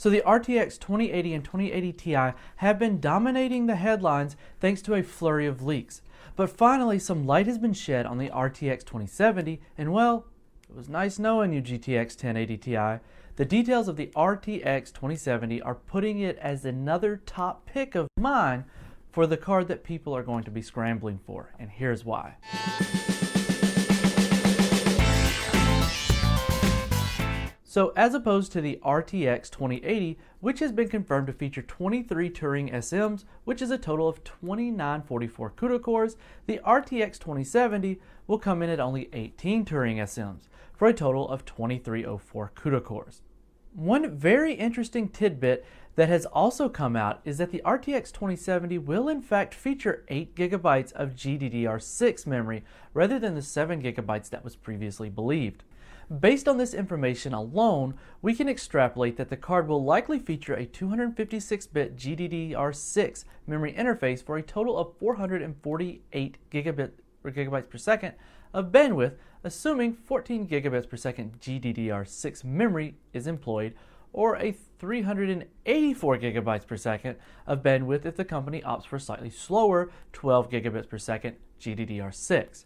So the RTX 2080 and 2080 Ti have been dominating the headlines thanks to a flurry of leaks. But finally, some light has been shed on the RTX 2070, and well, it was nice knowing you, GTX 1080 Ti. The details of the RTX 2070 are putting it as another top pick of mine for the card that people are going to be scrambling for, and here's why. So as opposed to the RTX 2080, which has been confirmed to feature 23 Turing SMs, which is a total of 2944 CUDA cores, the RTX 2070 will come in at only 18 Turing SMs, for a total of 2304 CUDA cores. One very interesting tidbit that has also come out is that the RTX 2070 will in fact feature 8 GB of GDDR6 memory rather than the 7 GB that was previously believed. Based on this information alone, we can extrapolate that the card will likely feature a 256-bit GDDR6 memory interface for a total of 448 gigabytes per second of bandwidth, assuming 14 gigabits per second GDDR6 memory is employed, or a 384 gigabytes per second of bandwidth if the company opts for slightly slower 12 gigabits per second GDDR6.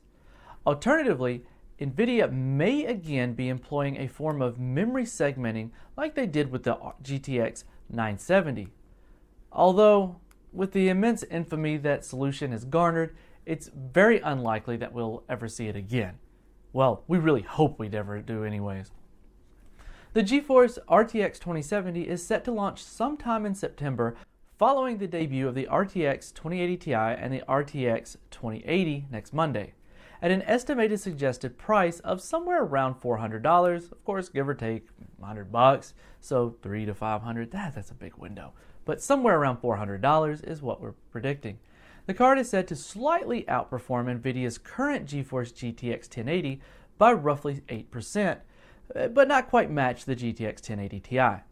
Alternatively, NVIDIA may again be employing a form of memory segmenting like they did with the GTX 970. Although, with the immense infamy that solution has garnered, it's very unlikely that we'll ever see it again. Well, we really hope we'd ever do anyways. The GeForce RTX 2070 is set to launch sometime in September, following the debut of the RTX 2080 Ti and the RTX 2080 next Monday, at an estimated suggested price of somewhere around $400, of course, give or take $100, so $300 to $500, that's a big window. But somewhere around $400 is what we're predicting. The card is said to slightly outperform NVIDIA's current GeForce GTX 1080 by roughly 8%, but not quite match the GTX 1080 Ti.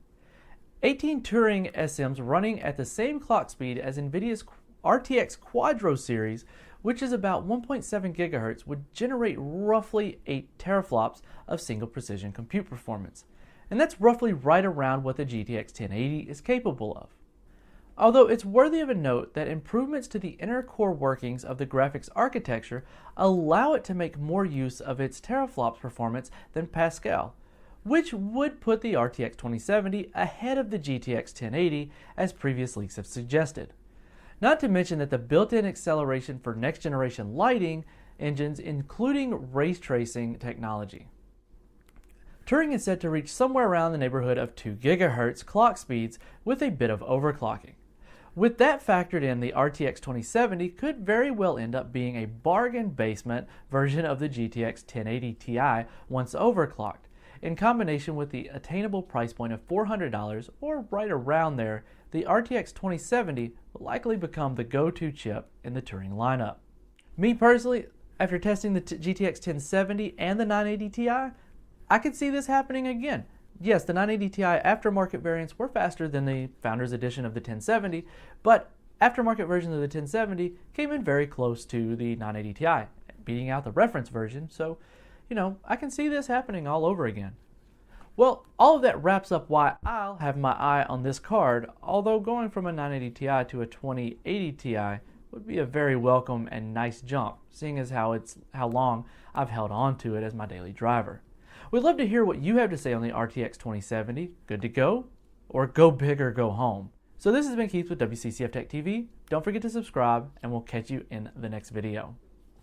18 Turing SMs running at the same clock speed as NVIDIA's RTX Quadro series, which is about 1.7 gigahertz, would generate roughly 8 teraflops of single precision compute performance. And that's roughly right around what the GTX 1080 is capable of. Although it's worthy of a note that improvements to the inner core workings of the graphics architecture allow it to make more use of its teraflops performance than Pascal, which would put the RTX 2070 ahead of the GTX 1080 as previous leaks have suggested. Not to mention that the built-in acceleration for next-generation lighting engines, including ray tracing technology. Turing is said to reach somewhere around the neighborhood of 2 gigahertz clock speeds with a bit of overclocking. With that factored in, the RTX 2070 could very well end up being a bargain basement version of the GTX 1080 Ti once overclocked, in combination with the attainable price point of $400 or right around there. The RTX 2070 will likely become the go-to chip in the Turing lineup. Me personally, after testing the GTX 1070 and the 980 Ti, I could see this happening again. Yes, the 980 Ti aftermarket variants were faster than the Founders Edition of the 1070, but aftermarket version of the 1070 came in very close to the 980 Ti, beating out the reference version, so, I can see this happening all over again. Well, all of that wraps up why I'll have my eye on this card, although going from a 980 Ti to a 2080 Ti would be a very welcome and nice jump, seeing as how long I've held on to it as my daily driver. We'd love to hear what you have to say on the RTX 2070. Good to go? Or go big or go home? So this has been Keith with WCCF Tech TV. Don't forget to subscribe, and we'll catch you in the next video.